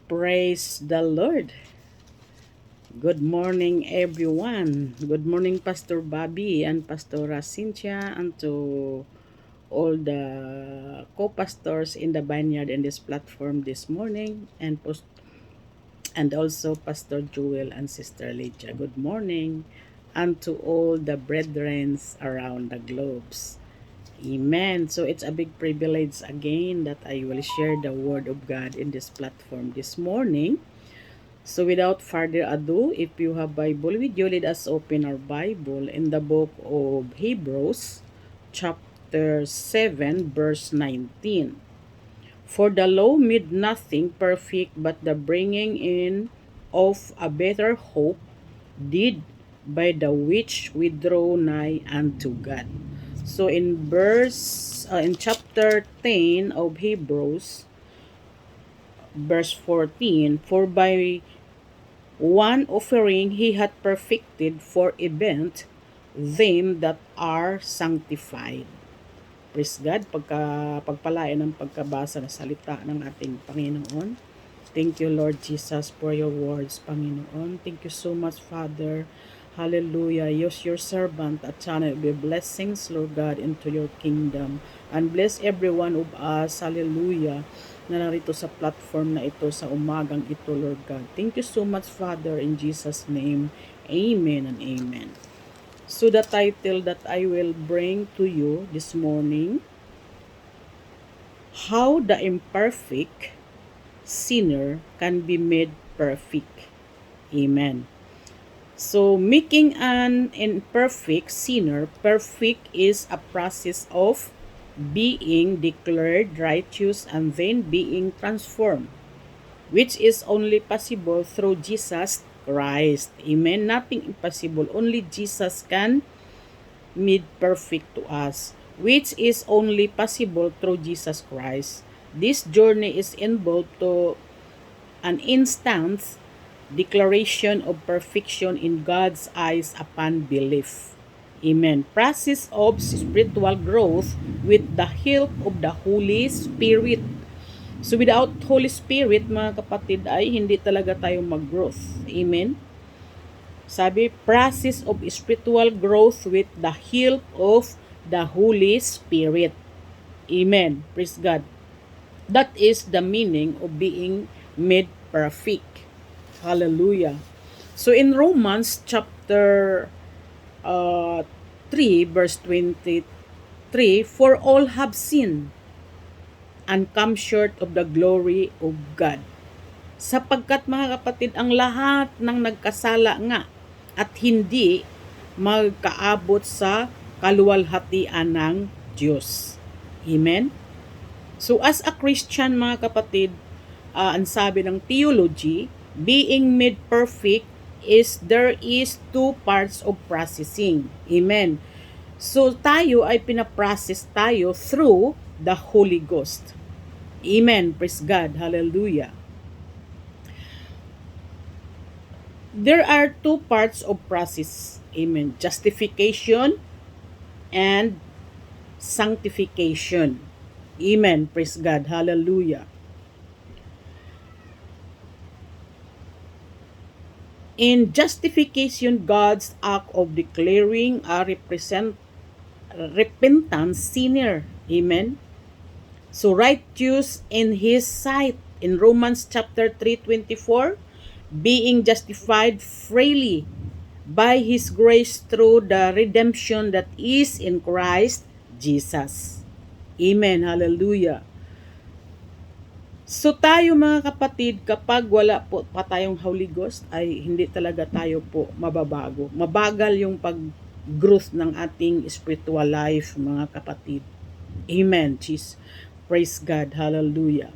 Praise the Lord. Good morning, everyone. Good morning, Pastor Bobby and Pastor Cynthia, and to all the co-pastors in the vineyard in this platform this morning, and also Pastor Joel and Sister Lydia. Good morning, and to all the brethren around the globes. Amen. So it's a big privilege again that I will share the word of God in this platform this morning. So without further ado, if you have Bible with you, let us open our Bible in the book of Hebrews, chapter 7, verse 19. For the law made nothing perfect, but the bringing in of a better hope did, by the which we draw nigh unto God. So in chapter 10 of Hebrews, verse 14, for by one offering he hath perfected for event them that are sanctified. Praise God, pagpalain ng pagkabasa ng salita ng ating Panginoon. Thank you, Lord Jesus, for your words, Panginoon. Thank you so much, Father. Hallelujah. Use your servant at channel be blessings, Lord God, into your kingdom. And bless every one of us, hallelujah, na narito sa platform na ito, sa umagang ito, Lord God. Thank you so much, Father, in Jesus' name. Amen and amen. So the title that I will bring to you this morning, How the Imperfect Sinner Can Be Made Perfect. Amen. So, making an imperfect sinner perfect is a process of being declared righteous and then being transformed, which is only possible through Jesus Christ. Amen. Nothing impossible. Only Jesus can made perfect to us, which is only possible through Jesus Christ. This journey is involved to an instant declaration of perfection in God's eyes upon belief. Amen. Process of spiritual growth with the help of the Holy Spirit. So without Holy Spirit, mga kapatid, ay hindi talaga tayo mag-growth. Amen. Sabi, process of spiritual growth with the help of the Holy Spirit. Amen. Praise God. That is the meaning of being made perfect. Hallelujah. So in Romans chapter 3 verse 23, for all have sinned and come short of the glory of God. Sapagkat mga kapatid, ang lahat ng nagkasala nga at hindi magkaabot sa kaluwalhatian ng Diyos. Amen? So as a Christian mga kapatid, ang sabi ng theology, being made perfect is there is two parts of processing. Amen. So tayo ay pinaprocess tayo through the Holy Ghost. Amen. Praise God. Hallelujah. There are two parts of process. Amen. Justification and sanctification. Amen. Praise God. Hallelujah. In justification, God's act of declaring a repentant sinner. Amen. So righteous in His sight. In Romans chapter 3:24, being justified freely by His grace through the redemption that is in Christ Jesus. Amen. Hallelujah. So tayo mga kapatid, kapag wala po pa tayong Holy Ghost, ay hindi talaga tayo po mababago. Mabagal yung pag-growth ng ating spiritual life mga kapatid. Amen. Jeez. Praise God. Hallelujah.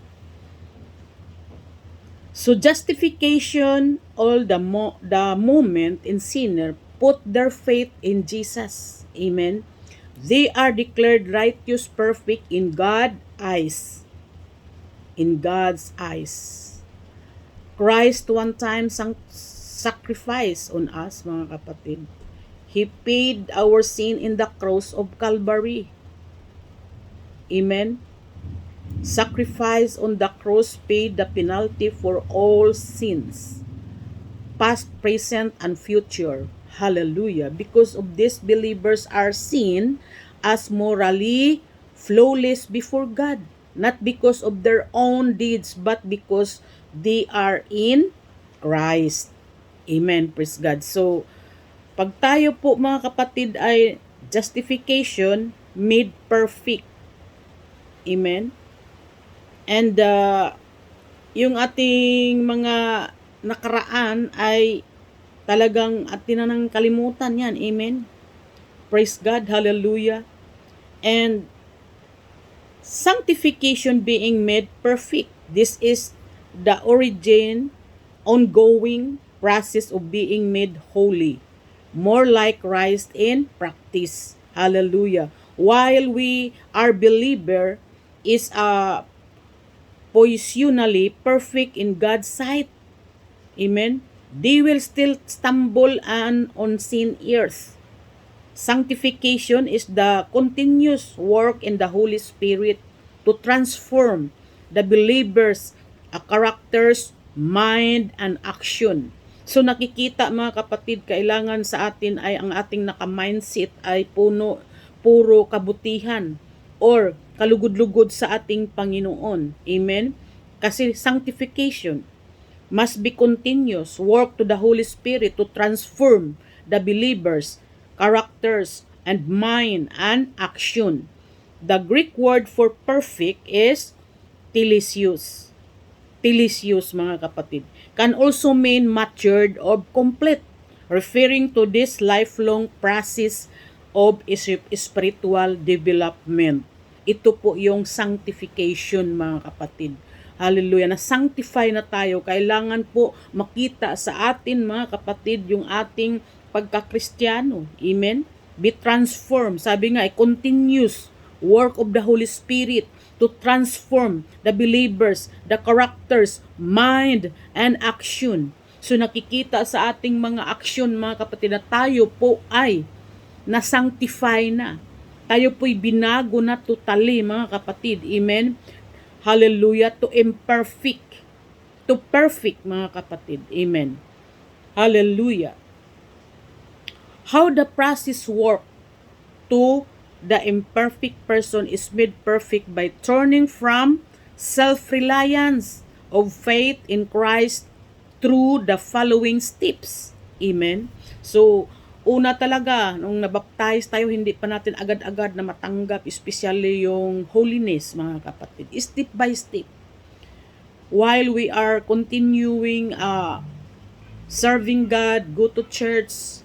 So justification, all the moment in sinner put their faith in Jesus. Amen. They are declared righteous, perfect in God's eyes. In God's eyes. Christ one time sacrifice on us, mga kapatid. He paid our sin in the cross of Calvary. Amen? sacrifice on the cross paid the penalty for all sins, past, present, and future. Hallelujah. Because of this, believers are seen as morally flawless before God. Not because of their own deeds, but because they are in Christ. Amen. Praise God. So, pag tayo po mga kapatid ay justification made perfect. Amen. And yung ating mga nakaraan ay talagang atin na nang kalimutan yan. Amen. Praise God. Hallelujah. And sanctification being made perfect. This is the origin, ongoing process of being made holy. More like Christ in practice. Hallelujah. While we are believer is positionally perfect in God's sight. Amen. They will still stumble on sin earth. Sanctification is the continuous work in the Holy Spirit to transform the believers' characters, mind, and action. So nakikita mga kapatid, kailangan sa atin ay ang ating naka-mindset ay puro kabutihan or kalugod-lugod sa ating Panginoon. Amen? Kasi sanctification must be continuous work to the Holy Spirit to transform the believers, characters, and mind and action. The Greek word for perfect is telesios. Telesios mga kapatid. Can also mean matured or complete, referring to this lifelong process of spiritual development. Ito po yung sanctification mga kapatid. Hallelujah. Na-sanctify na tayo. Kailangan po makita sa atin mga kapatid yung ating pagka-Kristiyano. Amen? Be transformed. Sabi nga, continuous work of the Holy Spirit to transform the believers, the characters, mind, and action. So nakikita sa ating mga action mga kapatid na tayo po ay na-sanctify na. Tayo po'y binago na totally mga kapatid. Amen? Hallelujah. To imperfect. To perfect mga kapatid. Amen. Hallelujah. How the process work to the imperfect person is made perfect by turning from self-reliance of faith in Christ through the following steps. Amen. So, una talaga, nung nabaptize tayo, hindi pa natin agad-agad na matanggap, especially yung holiness, mga kapatid. Step by step. While we are continuing serving God, go to church,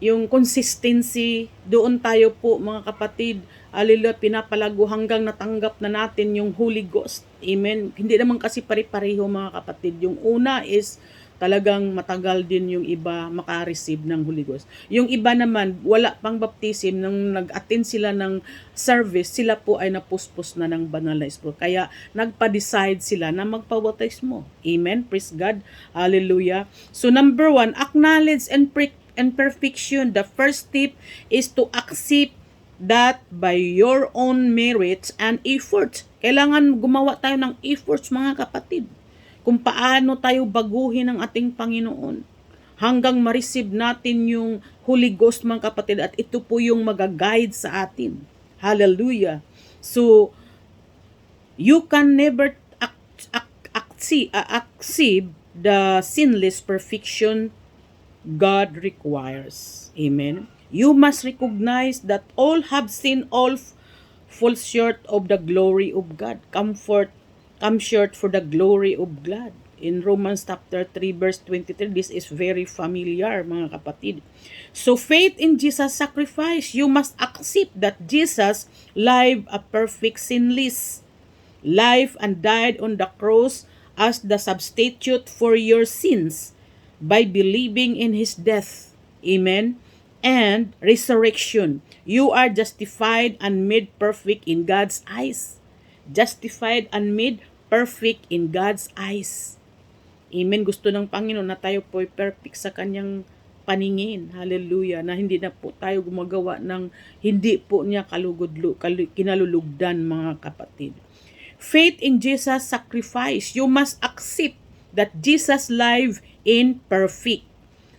yung consistency, doon tayo po mga kapatid, hallelujah, pinapalago hanggang natanggap na natin yung Holy Ghost. Amen. Hindi naman kasi pare-pareho mga kapatid. Yung una is talagang matagal din yung iba maka-receive ng Holy Ghost. Yung iba naman, wala pang baptism, nung nag-attend sila ng service, sila po ay napuspos na ng banal na Espiritu. Kaya nagpa-decide sila na magpabautismo. Amen. Praise God. Hallelujah. So number 1, acknowledge and imperfection. The first step is to accept that by your own merits and efforts. Kailangan gumawa tayo ng efforts mga kapatid. Kung paano tayo baguhin ang ating Panginoon hanggang ma-receive natin yung Holy Ghost mga kapatid, at ito po yung mag-guide sa atin. Hallelujah. So, you can never accept the sinless perfection God requires. Amen. You must recognize that all have sinned, all fall short of the glory of God. Come short for the glory of God. In Romans chapter 3 verse 23, this is very familiar mga kapatid. So faith in Jesus' sacrifice, you must accept that Jesus lived a perfect sinless life and died on the cross as the substitute for your sins by believing in His death. Amen. And resurrection. You are justified and made perfect in God's eyes. Justified and made perfect in God's eyes. Amen. Gusto ng Panginoon na tayo po perfect sa Kanyang paningin. Hallelujah. Na hindi na po tayo gumagawa ng hindi po niya kinalulugdan, mga kapatid. Faith in Jesus' sacrifice. You must accept that Jesus' life in perfect,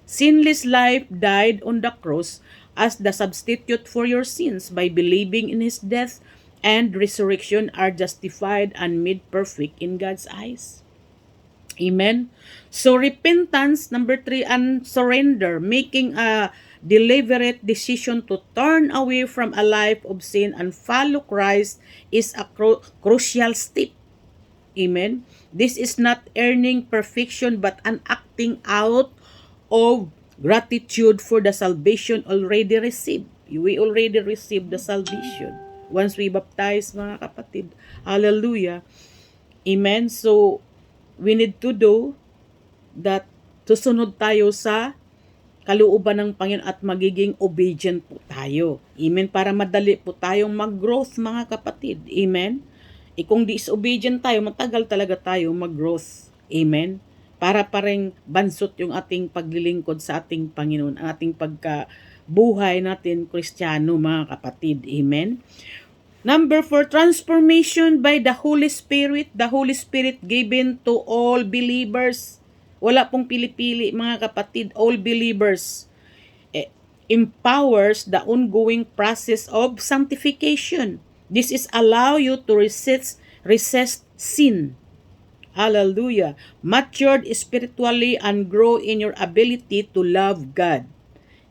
sinless life died on the cross as the substitute for your sins. By believing in His death and resurrection are justified and made perfect in God's eyes. Amen. So repentance, number 3, and surrender, making a deliberate decision to turn away from a life of sin and follow Christ is a crucial step. Amen. This is not earning perfection but an acting out of gratitude for the salvation already received. We already received the salvation once we baptize, mga kapatid. Hallelujah. Amen. So, we need to do that, susunod tayo sa kalooban ng Panginoon at magiging obedient po tayo. Amen. Para madali po tayong mag-growth, mga kapatid. Amen. Kung disobedient tayo, matagal talaga tayo mag-growth. Amen. Para pa rin bansot yung ating paglilingkod sa ating Panginoon, ang ating pagkabuhay natin Kristiyano, mga kapatid. Amen. Number 4, transformation by the Holy Spirit. The Holy Spirit given to all believers. Wala pong pili-pili, mga kapatid. All believers. Empowers the ongoing process of sanctification. This is allow you to resist sin. Hallelujah. Matured spiritually and grow in your ability to love God.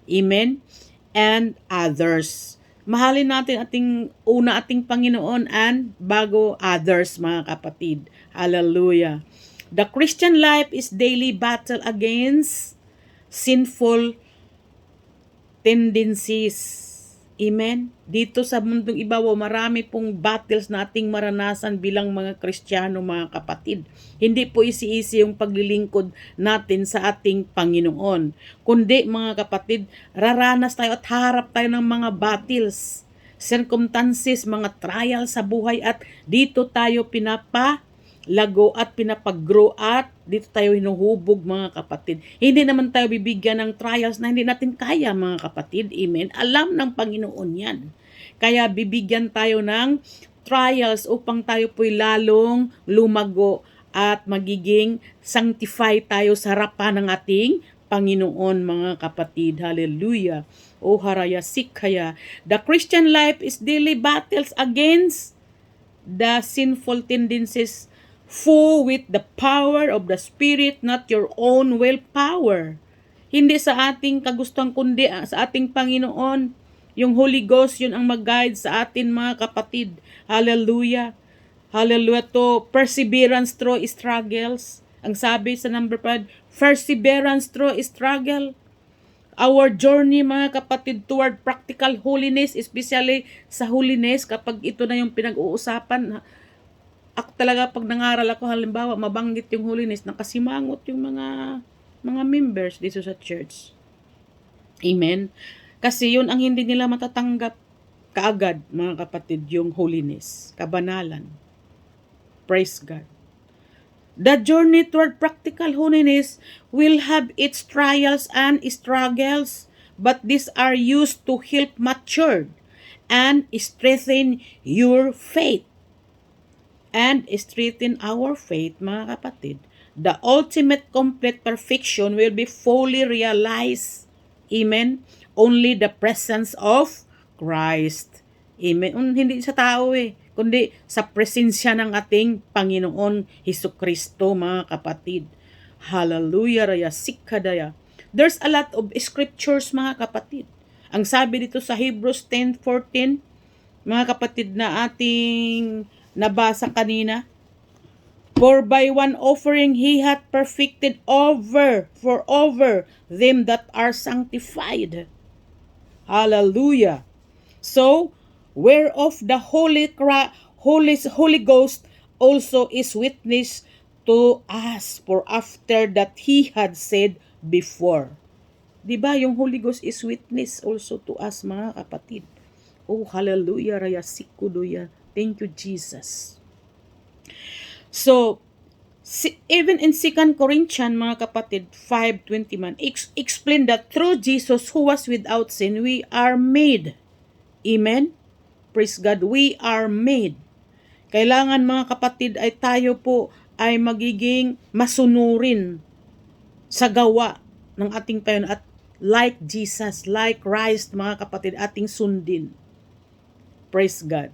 Amen. And others. Mahalin natin ating Panginoon and bago others, mga kapatid. Hallelujah. The Christian life is daily battle against sinful tendencies. Amen? Dito sa mundong ibabaw, marami pong battles na ating maranasan bilang mga Kristiyano, mga kapatid. Hindi po easy yung paglilingkod natin sa ating Panginoon. Kundi, mga kapatid, raranas tayo at harap tayo ng mga battles, circumstances, mga trial sa buhay, at dito tayo pinapalago at pinapag-grow at dito tayo hinuhubog, mga kapatid. Hindi naman tayo bibigyan ng trials na hindi natin kaya, mga kapatid. Amen. Alam ng Panginoon yan. Kaya bibigyan tayo ng trials upang tayo po'y lalong lumago at magiging sanctify tayo sa harapan ng ating Panginoon, mga kapatid. Hallelujah. O haraya sikhaya. The Christian life is daily battles against the sinful tendencies, full with the power of the Spirit, not your own willpower. Hindi sa ating kagustuhan, kundi sa ating Panginoon. Yung Holy Ghost, yun ang mag-guide sa atin, mga kapatid. Hallelujah. Hallelujah. To perseverance through struggles. Ang sabi sa number 5, perseverance through struggle. Our journey, mga kapatid, toward practical holiness, especially sa holiness, kapag ito na yung pinag-uusapan, ako talaga pag nangaral ako, halimbawa, mabanggit yung holiness, nakasimangot yung mga members dito sa church. Amen? Kasi yun ang hindi nila matatanggap kaagad, mga kapatid, yung holiness, kabanalan. Praise God. The journey toward practical holiness will have its trials and struggles, but these are used to help mature and strengthen your faith. And strengthen our faith, mga kapatid. The ultimate complete perfection will be fully realized. Amen? Only the presence of Christ. Amen? Hindi sa tao kundi sa presensya ng ating Panginoon Hesukristo, mga kapatid. Hallelujah, raya sikkadaya. There's a lot of scriptures, mga kapatid. Ang sabi dito sa Hebrews 10:14, mga kapatid, na ating nabasa kanina, for by one offering he hath perfected over them that are sanctified. Hallelujah. So, whereof the Holy Ghost also is witness to us, for after that he had said before. Diba, yung Holy Ghost is witness also to us, mga kapatid. Oh, hallelujah, raya sikudoya. Thank you, Jesus. So, Even in 2 Corinthians, mga kapatid, 5:21, explain that through Jesus who was without sin, we are made. Amen? Praise God, we are made. Kailangan mga kapatid ay tayo po ay magiging masunurin sa gawa ng ating Panginoon at like Jesus, like Christ, mga kapatid, ating sundin. Praise God.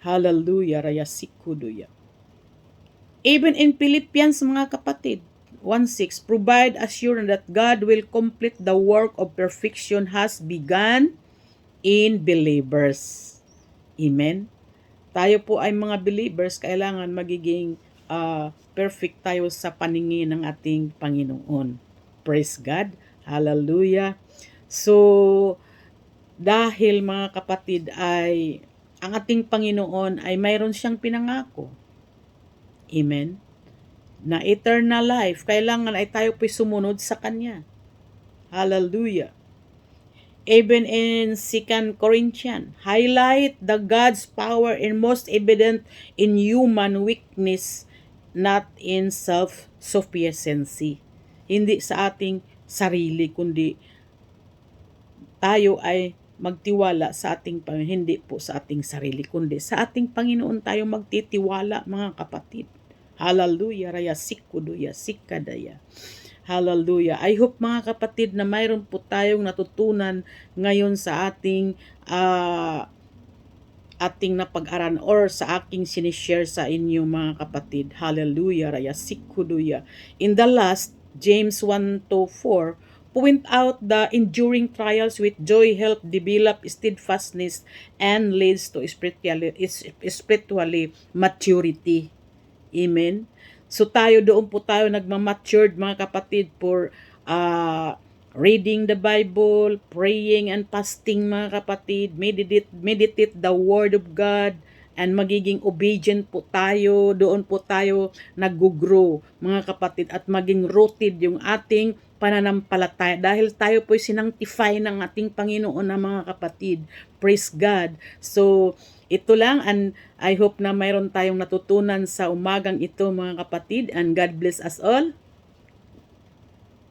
Hallelujah, rayasikuduya. Even in Philippians, mga kapatid, 1:6, provide assurance that God will complete the work of perfection has begun in believers. Amen? Tayo po ay mga believers, kailangan magiging perfect tayo sa paningin ng ating Panginoon. Praise God. Hallelujah. So, dahil mga kapatid ay ang ating Panginoon ay mayroon siyang pinangako. Amen? Na eternal life, kailangan ay tayo po'y sumunod sa Kanya. Hallelujah. Even in 2 Corinthians, highlight the God's power and most evident in human weakness, not in self-sufficiency. Hindi sa ating sarili, kundi tayo ay magtiwala sa ating Panginoon, hindi po sa ating sarili, kundi sa ating Panginoon tayo magtitiwala, mga kapatid. Hallelujah, raya sikuduya, sikadaya. Hallelujah. I hope mga kapatid na mayroon po tayong natutunan ngayon sa ating napag-aral or sa aking sinishare sa inyo, mga kapatid. Hallelujah, raya sikuduya. In the last, James 1:4, point out the enduring trials with joy help develop steadfastness and leads to spiritually maturity. Amen? So doon po tayo nagmamatured, mga kapatid, for reading the Bible, praying and fasting, mga kapatid, meditate the Word of God, and magiging obedient po tayo, doon po tayo nag-grow, mga kapatid, at maging rooted yung ating pananampalataya dahil tayo po'y sinangtify ng ating Panginoon na, mga kapatid. Praise God. So, ito lang, and I hope na mayroon tayong natutunan sa umagang ito, mga kapatid, and God bless us all.